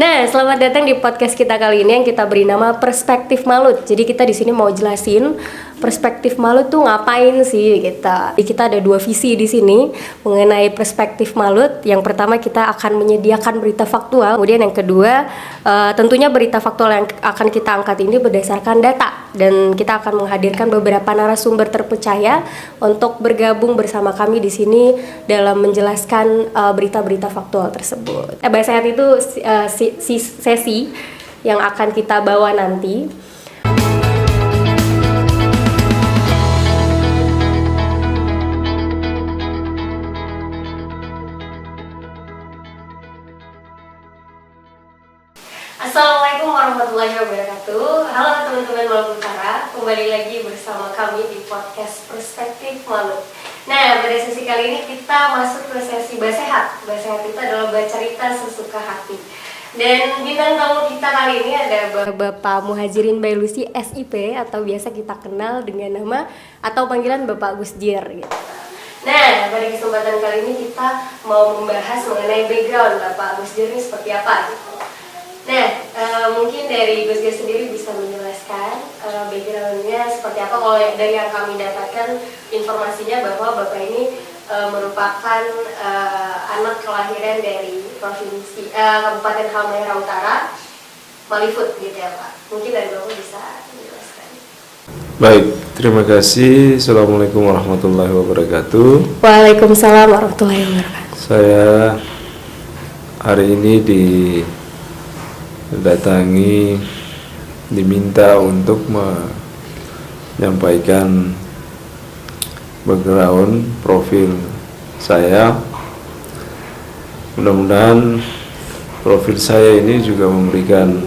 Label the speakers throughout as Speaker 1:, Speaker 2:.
Speaker 1: Nah, selamat datang di podcast kita kali ini yang kita beri nama Perspektif Malut. Jadi kita di sini mau jelasin perspektif Malut tuh ngapain sih kita. Jadi kita ada dua visi di sini mengenai perspektif Malut. Yang pertama kita akan menyediakan berita faktual. Kemudian yang kedua tentunya berita faktual yang akan kita angkat ini berdasarkan data. Dan kita akan menghadirkan beberapa narasumber terpercaya untuk bergabung bersama kami di sini dalam menjelaskan berita-berita faktual tersebut. Pada saat itu sesi yang akan kita bawa nanti. Assalamualaikum warahmatullahi wabarakatuh. Halo teman-teman Maluku Utara, kembali lagi bersama kami di podcast Perspektif Malut. Nah, pada sesi kali ini kita masuk ke sesi Basehat. Basehat itu adalah bercerita sesuka hati. Dan bintang tamu kita kali ini ada Bapak Muhajirin Bailusi SIP atau biasa kita kenal dengan nama atau panggilan Bapak Gusdir gitu. Nah, pada kesempatan kali ini kita mau membahas mengenai background Bapak Gusdir ini seperti apa gitu. Nah, mungkin dari Gusdir sendiri bisa menjelaskan backgroundnya seperti apa. Kalau dari yang kami dapatkan informasinya bahwa Bapak ini merupakan anak kelahiran dari provinsi Kabupaten Halmahera Utara, Malifut gitu ya Pak. Mungkin dari Bapak bisa menjelaskan.
Speaker 2: Baik, terima kasih. Assalamualaikum warahmatullahi wabarakatuh.
Speaker 1: Waalaikumsalam warahmatullahi wabarakatuh.
Speaker 2: Saya hari ini diminta untuk menyampaikan background profil saya. Mudah-mudahan profil saya ini juga memberikan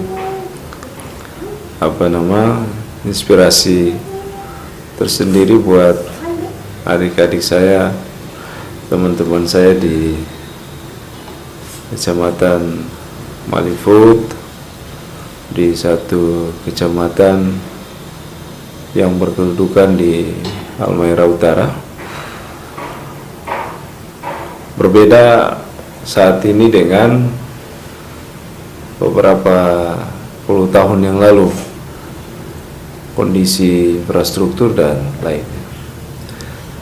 Speaker 2: inspirasi tersendiri buat adik-adik saya, teman-teman saya di Kecamatan Malifut, di satu kecamatan yang berkedudukan di Halmahera Utara. Berbeda saat ini dengan beberapa puluh tahun yang lalu, kondisi infrastruktur dan lainnya.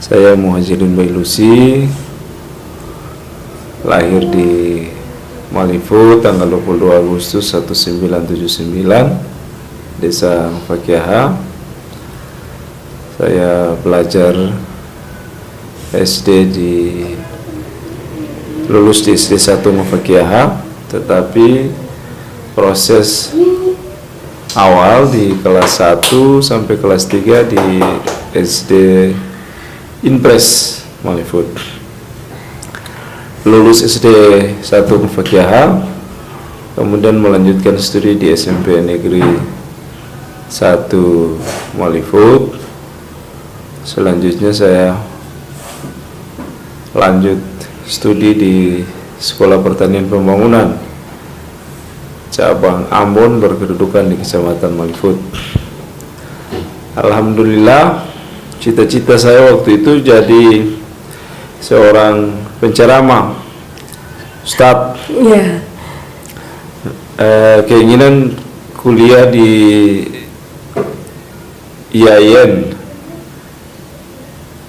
Speaker 2: Saya Muhajirin Bailusi, lahir di Malifut tanggal 22 Agustus 1979, Desa Mufakiaha. Saya belajar lulus di SD 1 Mufakiaha, tetapi proses awal di kelas 1 sampai kelas 3 di SD Inpres Malifut. Lulus SD 1 Mufakiaha, kemudian melanjutkan studi di SMP Negeri 1 Malifut. Selanjutnya saya lanjut studi di Sekolah Pertanian Pembangunan cabang Ambon berkedudukan di Kecamatan Malifut. Alhamdulillah, cita-cita saya waktu itu jadi seorang penceramah, Ustadz.
Speaker 1: Yeah.
Speaker 2: Keinginan kuliah di IAIN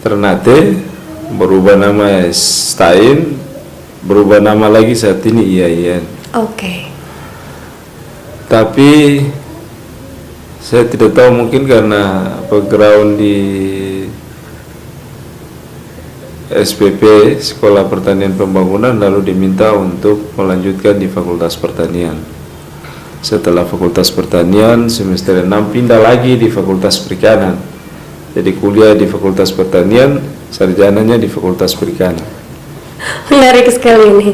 Speaker 2: Ternate, berubah nama STAIN, berubah nama lagi saat ini IAIN.
Speaker 1: Oke.
Speaker 2: Tapi saya tidak tahu, mungkin karena background di SPP Sekolah Pertanian Pembangunan, lalu diminta untuk melanjutkan di Fakultas Pertanian. Setelah Fakultas Pertanian semester 6 pindah lagi di Fakultas Perikanan. Jadi kuliah di Fakultas Pertanian, sarjananya di Fakultas Perikanan.
Speaker 1: Menarik sekali ini.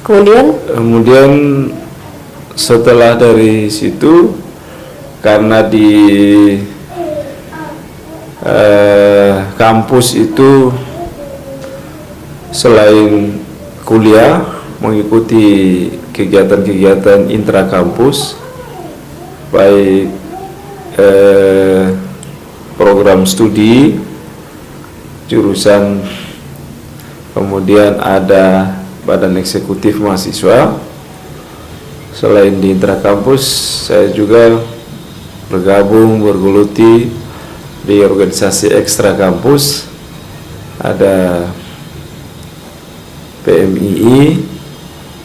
Speaker 2: Kemudian setelah dari situ, karena di kampus itu selain kuliah mengikuti kegiatan-kegiatan intrakampus, baik program studi, jurusan, kemudian ada badan eksekutif mahasiswa, Selain di intrakampus, saya juga bergeluti di organisasi ekstra kampus. Ada PMII,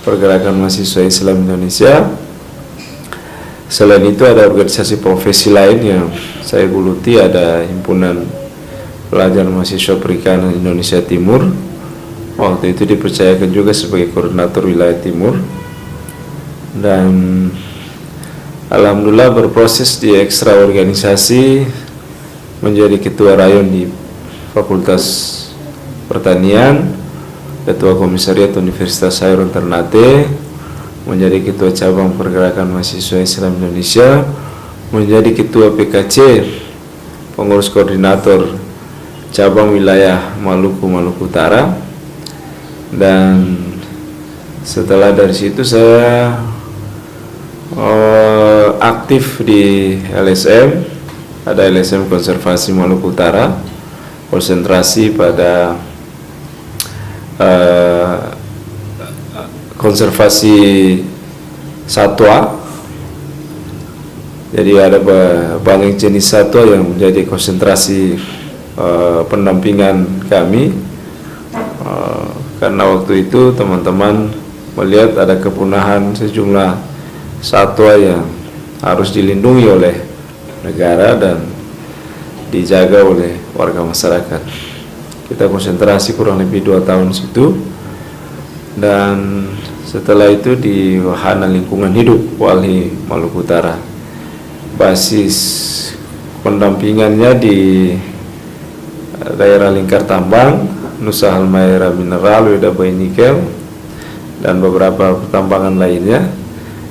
Speaker 2: Pergerakan Mahasiswa Islam Indonesia. Selain itu ada organisasi profesi lain yang saya geluti, ada Himpunan Pelajar Mahasiswa Perikanan Indonesia Timur. Waktu itu dipercayakan juga sebagai koordinator wilayah Timur. Dan alhamdulillah berproses di ekstra organisasi menjadi ketua rayon di Fakultas Pertanian, ketua komisariat Universitas Sayur Ternate, menjadi ketua cabang Pergerakan Mahasiswa Islam Indonesia, menjadi ketua PKC, pengurus koordinator cabang wilayah Maluku Utara. Dan setelah dari situ saya aktif di LSM. Ada LSM Konservasi Maluku Utara, konsentrasi pada konservasi satwa. Jadi ada banyak jenis satwa yang menjadi konsentrasi pendampingan kami, karena waktu itu teman-teman melihat ada kepunahan sejumlah satwa yang harus dilindungi oleh negara dan dijaga oleh warga masyarakat. Kita konsentrasi kurang lebih 2 tahun situ, dan setelah itu di Wahana Lingkungan Hidup Walhi Maluku Utara. Basis pendampingannya di daerah Lingkar Tambang, Nusa Halmahera Mineral, Weda Bayi Nikel, dan beberapa pertambangan lainnya.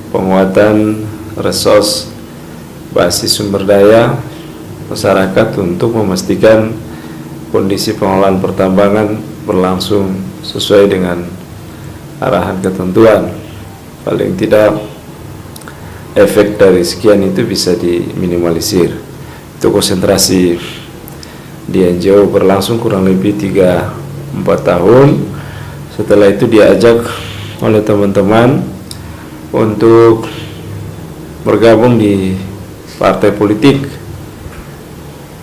Speaker 2: Penguatan resource basis sumber daya masyarakat untuk memastikan kondisi pengelolaan pertambangan berlangsung sesuai dengan arahan ketentuan. Paling tidak efek dari sekian itu bisa diminimalisir. Itu konsentrasi di NGO berlangsung kurang lebih 3-4 tahun. Setelah itu diajak oleh teman-teman untuk bergabung di partai politik.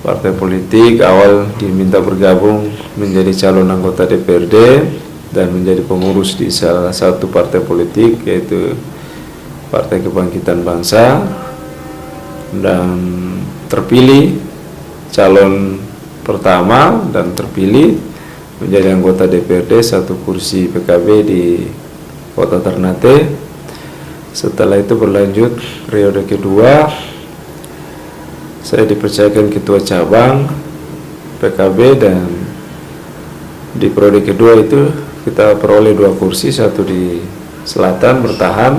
Speaker 2: Partai politik awal diminta bergabung menjadi calon anggota DPRD dan menjadi pengurus di salah satu partai politik, yaitu Partai Kebangkitan Bangsa, dan terpilih calon pertama dan terpilih menjadi anggota DPRD 1 kursi PKB di Kota Ternate. Setelah itu berlanjut periode kedua, saya dipercayakan ketua cabang PKB, dan di periode kedua itu kita peroleh 2 kursi, 1 di selatan bertahan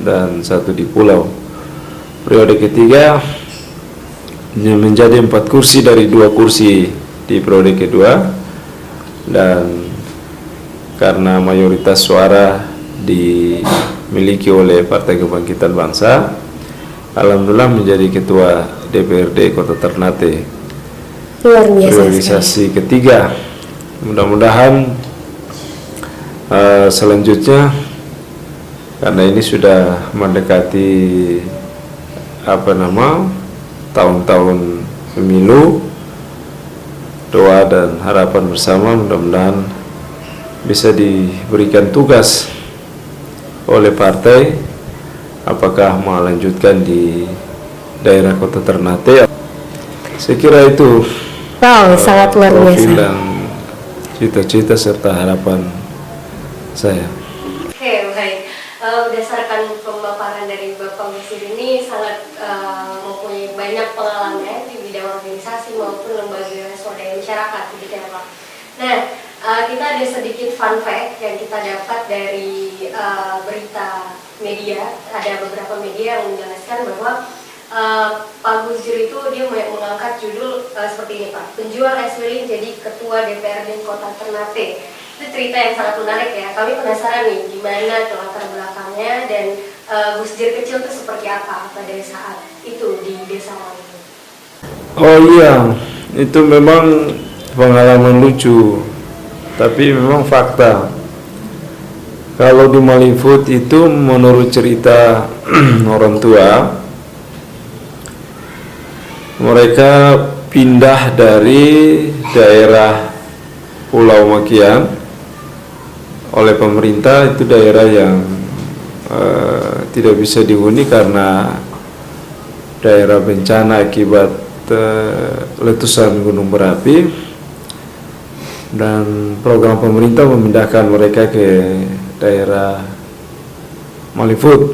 Speaker 2: dan 1 di pulau. Periode ketiga menjadi 4 kursi dari 2 kursi di periode kedua, dan karena mayoritas suara dimiliki oleh Partai Kebangkitan Bangsa, alhamdulillah menjadi ketua DPRD Kota Ternate.
Speaker 1: Luar biasa.
Speaker 2: Priorisasi ketiga, mudah-mudahan selanjutnya, karena ini sudah mendekati tahun-tahun pemilu, doa dan harapan bersama mudah-mudahan bisa diberikan tugas oleh partai, apakah melanjutkan di daerah Kota Ternate. Saya kira itu
Speaker 1: Sangat luar biasa.
Speaker 2: dan cita-cita serta harapan saya.
Speaker 1: Oke, baik. Berdasarkan pemaparan dari Bapak Mesir ini sangat mempunyai banyak pengalaman di bidang organisasi maupun lembaga swadaya masyarakat, begitu ya Pak. Nah, kita ada sedikit fun fact yang kita dapat dari berita media. Ada beberapa media yang menjelaskan bahwa Pak Gus Dur itu dia mengangkat judul seperti ini Pak, penjual es lilin jadi ketua DPRD Kota Ternate. Itu cerita yang sangat menarik ya. Kami penasaran nih gimana latar belakangnya dan Gus Dur kecil itu seperti apa pada saat itu di desa itu.
Speaker 2: Oh iya, itu memang pengalaman lucu, tapi memang fakta. Kalau di Malifood itu menurut cerita orang tua, mereka pindah dari daerah Pulau Makian oleh pemerintah. Itu daerah yang tidak bisa dihuni karena daerah bencana akibat letusan gunung berapi, dan program pemerintah memindahkan mereka ke daerah Malifood.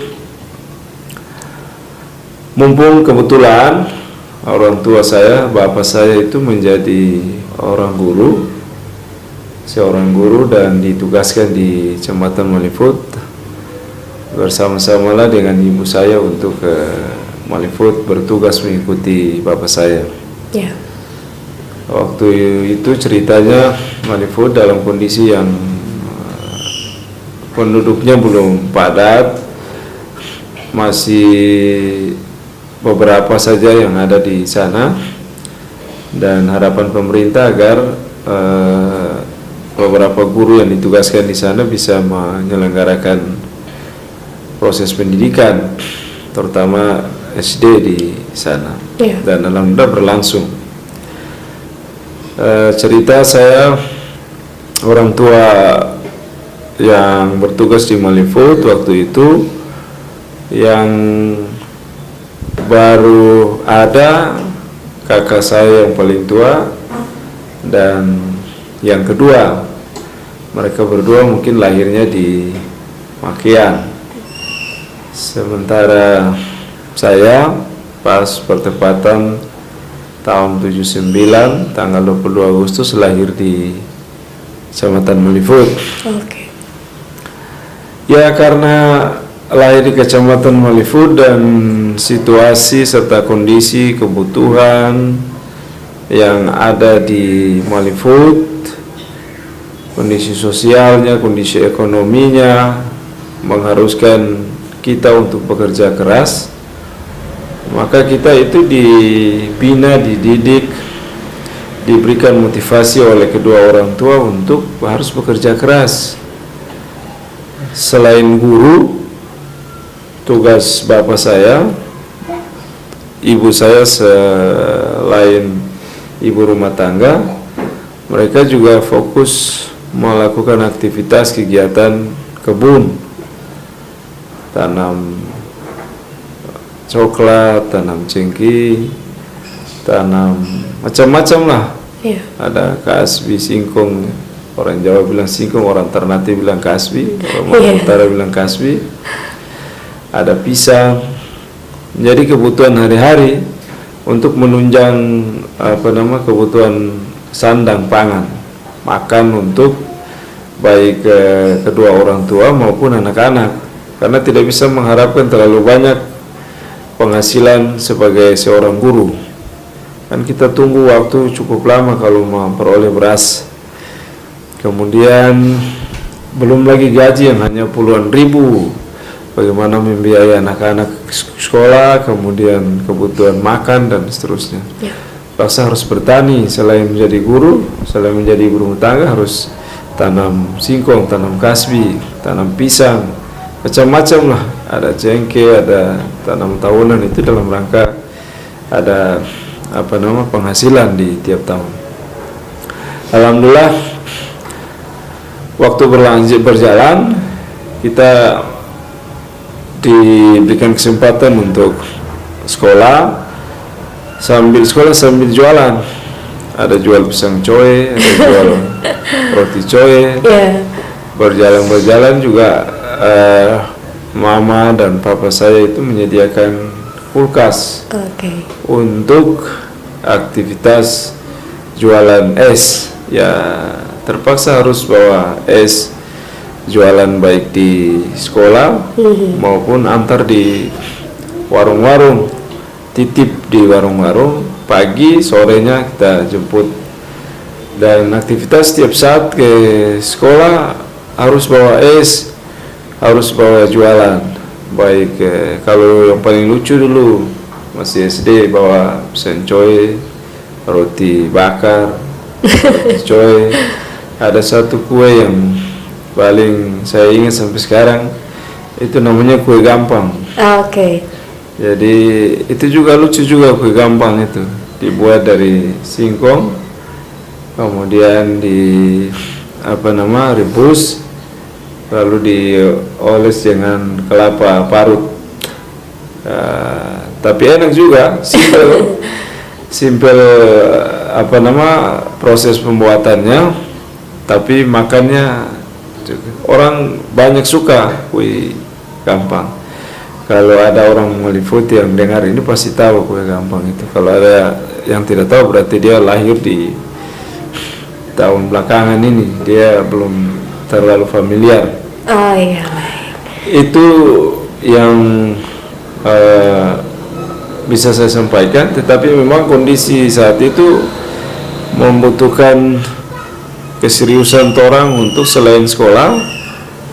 Speaker 2: Mumpung kebetulan orang tua saya, bapak saya itu menjadi seorang guru dan ditugaskan di Kecamatan Malifood. Bersama-samalah dengan ibu saya untuk ke Malifood bertugas mengikuti bapak saya.
Speaker 1: Ya.
Speaker 2: Waktu itu ceritanya Malifood dalam kondisi yang penduduknya belum padat, masih beberapa saja yang ada di sana, dan harapan pemerintah agar beberapa guru yang ditugaskan di sana bisa menyelenggarakan proses pendidikan, terutama SD di sana. Dan alhamdulillah berlangsung. Cerita saya, orang tua yang bertugas di Malifood waktu itu, yang baru ada kakak saya yang paling tua dan yang kedua. Mereka berdua mungkin lahirnya di Makian, sementara saya pas pertepatan tahun 79 tanggal 22 Agustus lahir di Kecamatan Malifood. Ya, karena lahir di Kecamatan Malifood dan situasi serta kondisi kebutuhan yang ada di Malifood, kondisi sosialnya, kondisi ekonominya mengharuskan kita untuk bekerja keras, maka kita itu dibina, dididik, diberikan motivasi oleh kedua orang tua untuk harus bekerja keras. Selain guru, tugas bapak saya, ibu saya selain ibu rumah tangga, mereka juga fokus melakukan aktivitas kegiatan kebun, tanam coklat, tanam cengkeh, tanam macam-macam lah. Ada kasbi, singkong, orang Jawa bilang singkong, orang Ternate bilang kasbi, orang Maluku Utara bilang kasbi. Ada pisang. Jadi kebutuhan hari-hari untuk menunjang kebutuhan sandang pangan, makan untuk baik kedua orang tua maupun anak-anak, karena tidak bisa mengharapkan terlalu banyak penghasilan sebagai seorang guru. Kan kita tunggu waktu cukup lama kalau memperoleh beras. Kemudian belum lagi gaji yang hanya puluhan ribu, bagaimana membiayai anak-anak sekolah, kemudian kebutuhan makan dan seterusnya. Paksa harus bertani, selain menjadi guru, selain menjadi ibu rumah tangga, harus tanam singkong, tanam kasbi, tanam pisang, macam-macam lah. Ada cengkeh, ada tanam tahunan, itu dalam rangka ada penghasilan di tiap tahun. Alhamdulillah, waktu berjalan, kita diberikan kesempatan untuk sekolah sambil jualan. Ada jual pisang coe, ada jual roti coe. Berjalan juga mama dan papa saya itu menyediakan kulkas untuk aktivitas jualan es. Ya, terpaksa harus bawa es jualan baik di sekolah maupun antar di warung-warung, titip di warung-warung, pagi sorenya kita jemput. Dan aktivitas setiap saat ke sekolah harus bawa es, harus bawa jualan. Baik kalau yang paling lucu dulu masih SD, bawa pisang coe, roti bakar, roti coe. Ada satu kue yang paling saya ingat sampai sekarang itu namanya kue gampang.
Speaker 1: Oke.
Speaker 2: Jadi itu juga lucu juga, kue gampang itu dibuat dari singkong, kemudian rebus, lalu dioles dengan kelapa parut. Tapi enak juga, simple proses pembuatannya, tapi makannya orang banyak suka kue gampang. Kalau ada orang meliputi yang dengar ini pasti tahu kue gampang itu. Kalau ada yang tidak tahu berarti dia lahir di tahun belakangan ini, dia belum terlalu familiar.
Speaker 1: Oh iya.
Speaker 2: Itu yang bisa saya sampaikan, tetapi memang kondisi saat itu membutuhkan keseriusan orang untuk selain sekolah,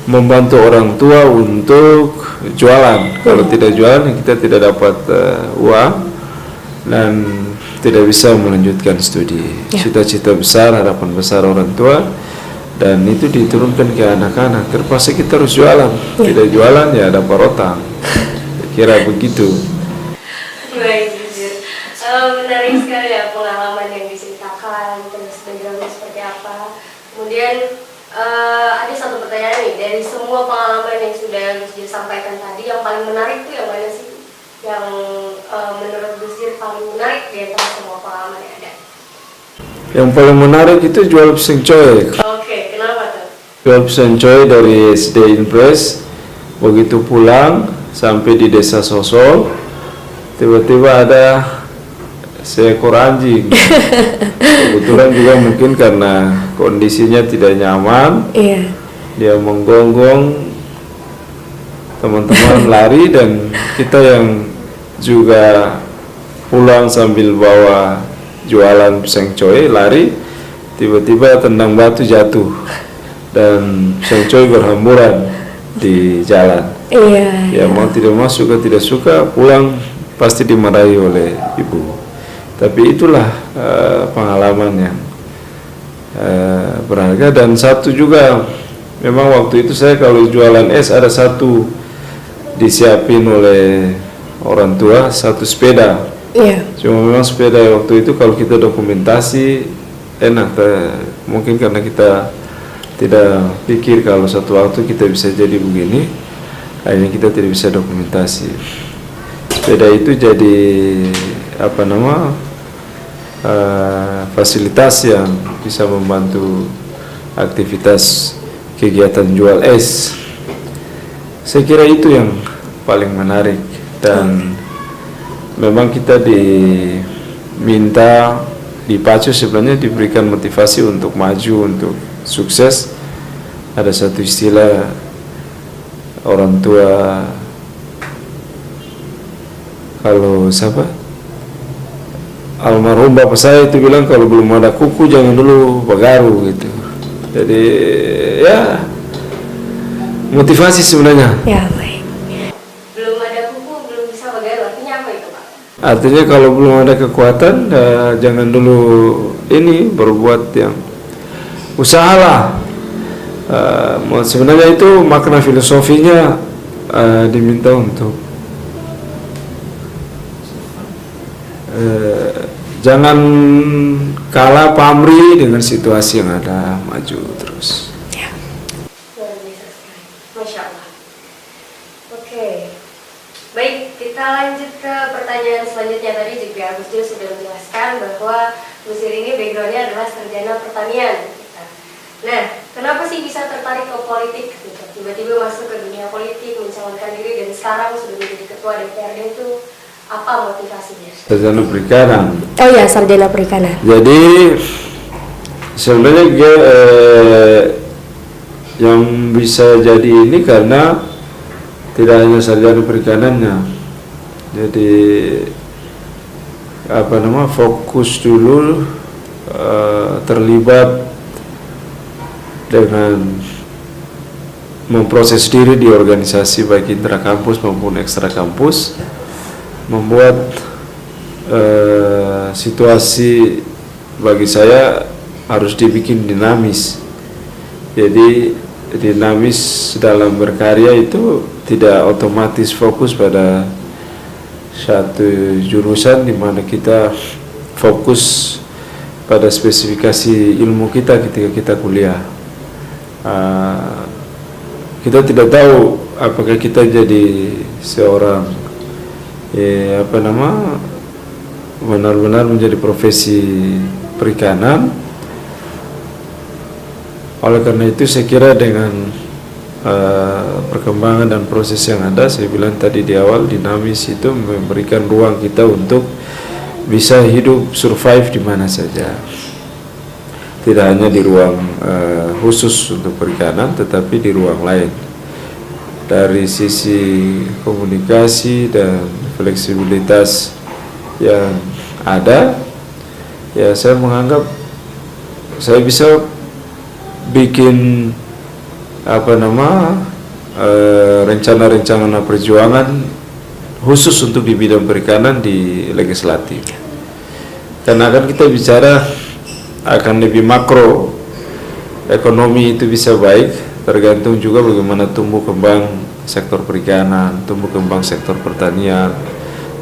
Speaker 2: membantu orang tua untuk jualan. Kalau tidak jualan kita tidak dapat uang dan tidak bisa melanjutkan studi. Cita-cita besar, harapan besar orang tua, dan itu diturunkan ke anak-anak. Terpaksa kita harus jualan. Tidak jualan ya ada parotang. Kira begitu.
Speaker 1: Baik, jujur. Menarik sekali ya pengalaman yang diceritakan, terus backgroundnya seperti apa. Kemudian ada satu pertanyaan nih, dari semua pengalaman yang sudah Gus Dur sampaikan tadi, yang paling menarik itu yang mana sih? Yang menurut Gus Dur paling menarik di antara semua pengalaman yang ada?
Speaker 2: Yang paling menarik itu jual pisang coy.
Speaker 1: Oke, kenapa tuh?
Speaker 2: Jual pisang coy dari SD Impres. Begitu pulang sampai di desa Sosol, tiba-tiba ada seekor anjing. Kebetulan juga mungkin karena kondisinya tidak nyaman, dia menggonggong, teman-teman lari, dan kita yang juga pulang sambil bawa jualan pisang coy lari, tiba-tiba tendang batu jatuh dan pisang coy berhamburan di jalan. Ya mau tidak mau, suka tidak suka, pulang pasti dimarahi oleh ibu. Tapi itulah pengalaman yang berharga. Dan satu juga, memang waktu itu saya kalau jualan es ada satu disiapin oleh orang tua, satu sepeda. Cuma memang sepeda waktu itu kalau kita dokumentasi enak, mungkin karena kita tidak pikir kalau satu waktu kita bisa jadi begini, akhirnya kita tidak bisa dokumentasi. Sepeda itu jadi fasilitas yang bisa membantu aktivitas kegiatan jual es. Saya kira itu yang paling menarik, dan memang kita diminta, dipacu sebenarnya, diberikan motivasi untuk maju, untuk sukses. Ada satu istilah orang tua, kalau almarhum bapak saya itu bilang, kalau belum ada kuku jangan dulu bagaru gitu. Jadi ya motivasi sebenarnya.
Speaker 1: Baik. Belum ada kuku belum bisa bagaru, artinya apa itu Pak?
Speaker 2: Artinya kalau belum ada kekuatan, jangan dulu berbuat yang usahalah. Sebenarnya itu makna filosofinya, diminta untuk jangan kalah pamrih dengan situasi yang ada, maju terus.
Speaker 1: Luar biasa sekali, Masya Allah. Oke, baik, kita lanjut ke pertanyaan selanjutnya. Tadi juga Gus Dur sudah menjelaskan bahwa Gus Dur ini backgroundnya adalah sarjana pertanian. Nah, kenapa sih bisa tertarik ke politik gitu? Tiba-tiba masuk ke dunia politik, mencalonkan diri, dan sekarang sudah menjadi ketua DPRD, itu apa motivasinya?
Speaker 2: Sarjana perikanan.
Speaker 1: Oh ya, sarjana perikanan.
Speaker 2: Jadi sebenarnya yang bisa jadi ini karena tidak hanya sarjana perikanannya. Jadi fokus dulu, terlibat dengan memproses diri di organisasi baik intra kampus maupun ekstra kampus, membuat situasi bagi saya harus dibikin dinamis. Jadi dinamis dalam berkarya itu tidak otomatis fokus pada satu jurusan di mana kita fokus pada spesifikasi ilmu kita ketika kita kuliah. Kita tidak tahu apakah kita jadi seorang benar-benar menjadi profesi perikanan. Oleh karena itu saya kira dengan perkembangan dan proses yang ada, saya bilang tadi di awal, dinamis itu memberikan ruang kita untuk bisa hidup survive di mana saja, tidak hanya di ruang khusus untuk perikanan, tetapi di ruang lain. Dari sisi komunikasi dan fleksibilitas yang ada, ya saya menganggap saya bisa bikin rencana-rencana perjuangan khusus untuk di bidang perikanan di legislatif. Karena kan kita bicara akan lebih makro, ekonomi itu bisa baik tergantung juga bagaimana tumbuh kembang sektor perikanan, tumbuh kembang sektor pertanian,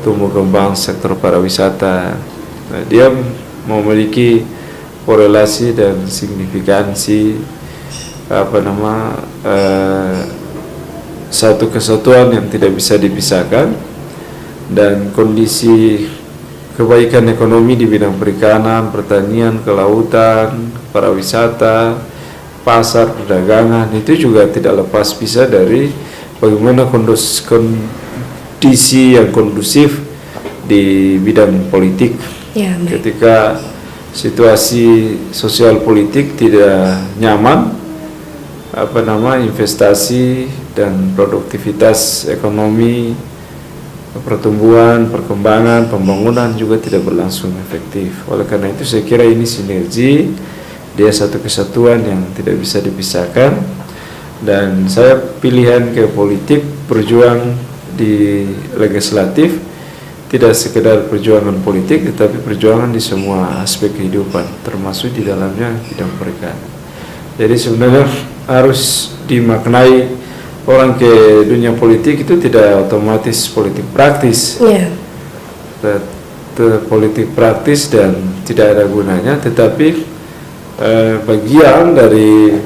Speaker 2: tumbuh kembang sektor pariwisata. Nah, dia memiliki korelasi dan signifikansi satu kesatuan yang tidak bisa dipisahkan, dan kondisi kebaikan ekonomi di bidang perikanan, pertanian, kelautan, pariwisata, pasar, perdagangan itu juga tidak lepas bisa dari bagaimana kondisi yang kondusif di bidang politik. Ketika situasi sosial politik tidak nyaman, investasi dan produktivitas ekonomi, pertumbuhan, perkembangan, pembangunan juga tidak berlangsung efektif. Oleh karena itu saya kira ini sinergi, dia satu kesatuan yang tidak bisa dipisahkan, dan saya pilihan ke politik, berjuang di legislatif tidak sekedar perjuangan politik, tetapi perjuangan di semua aspek kehidupan, termasuk di dalamnya bidang perikanan. Jadi sebenarnya harus dimaknai orang ke dunia politik itu tidak otomatis politik praktis. Politik praktis dan tidak ada gunanya, tetapi bagian dari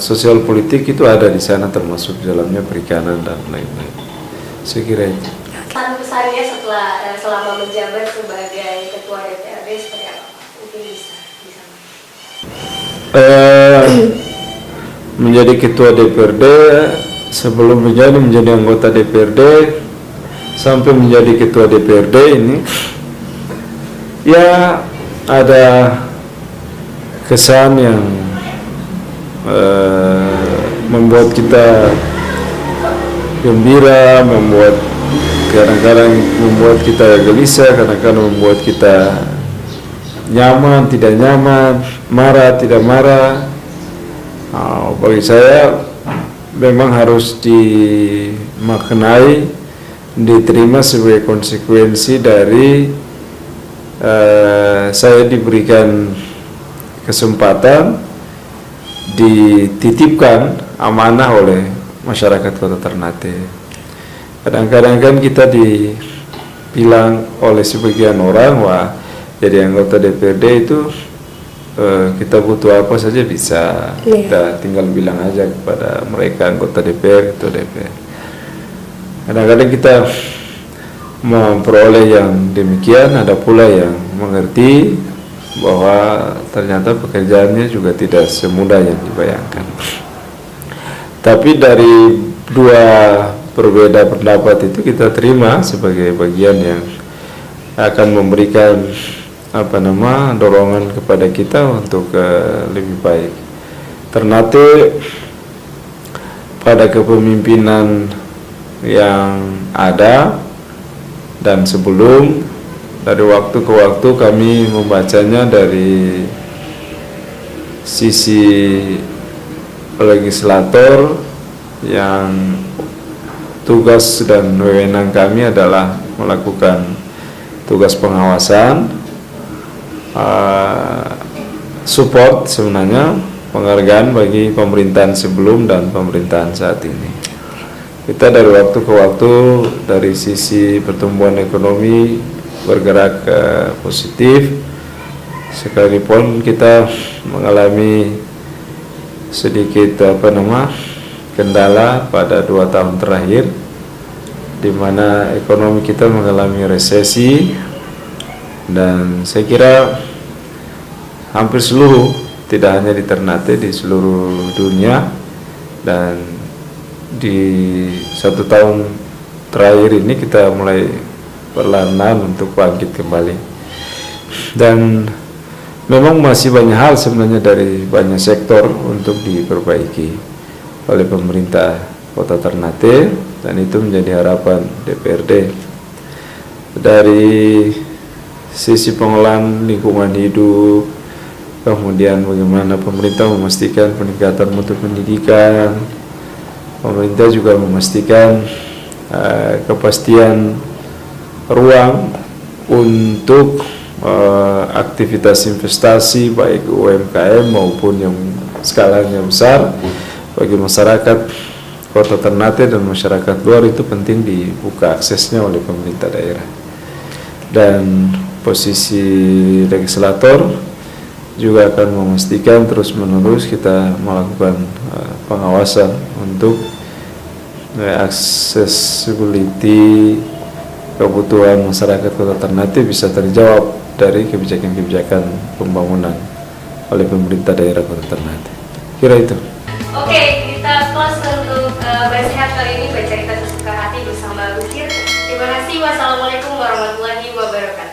Speaker 2: sosial politik itu ada di sana, termasuk di dalamnya perikanan dan lain-lain. Saya kira itu.
Speaker 1: Pesan-pesannya selama menjabat sebagai ketua DPRD seperti apa? Mungkin bisa.
Speaker 2: Menjadi ketua DPRD, sebelum menjadi anggota DPRD sampai menjadi ketua DPRD ini, ya ada kesan yang membuat kita gembira, kadang-kadang membuat kita gelisah, kadang-kadang membuat kita nyaman, tidak nyaman, marah, tidak marah. Bagi saya memang harus dimaknai, diterima sebagai konsekuensi dari saya diberikan kesempatan, dititipkan amanah oleh masyarakat Kota Ternate. Kadang-kadang kan kita dibilang oleh sebagian orang, wah jadi anggota DPRD itu kita butuh apa saja bisa, kita tinggal bilang aja kepada mereka anggota DPR, ketua DPR. Kadang-kadang kita memperoleh yang demikian, ada pula yang mengerti bahwa ternyata pekerjaannya juga tidak semudah yang dibayangkan. Tapi dari dua berbeda pendapat itu kita terima sebagai bagian yang akan memberikan dorongan kepada kita untuk lebih baik. Ternate pada kepemimpinan yang ada dan sebelum, dari waktu ke waktu kami membacanya dari sisi legislator yang tugas dan wewenang kami adalah melakukan tugas pengawasan, support sebenarnya penghargaan bagi pemerintahan sebelum dan pemerintahan saat ini. Kita dari waktu ke waktu dari sisi pertumbuhan ekonomi bergerak positif, sekalipun kita mengalami sedikit kendala pada 2 tahun terakhir, di mana ekonomi kita mengalami resesi, dan saya kira hampir seluruh, tidak hanya di Ternate, di seluruh dunia, dan di 1 tahun terakhir ini kita mulai perlahan untuk bangkit kembali. Dan memang masih banyak hal sebenarnya dari banyak sektor untuk diperbaiki oleh pemerintah Kota Ternate, dan itu menjadi harapan DPRD. Dari sisi pengelolaan lingkungan hidup, kemudian bagaimana pemerintah memastikan peningkatan mutu pendidikan, pemerintah juga memastikan kepastian ruang untuk aktivitas investasi baik UMKM maupun yang skalanya besar bagi masyarakat Kota Ternate dan masyarakat luar. Itu penting dibuka aksesnya oleh pemerintah daerah. Dan posisi legislator juga akan memastikan terus-menerus kita melakukan pengawasan untuk accessibility kebutuhan masyarakat Kota Ternate bisa terjawab dari kebijakan-kebijakan pembangunan oleh pemerintah daerah Kota Ternate. Kira itu.
Speaker 1: Oke, kita close untuk bersehat kali ini, bercerita sesuka hati bersama Bukir. Terima kasih. Wassalamualaikum warahmatullahi wabarakatuh.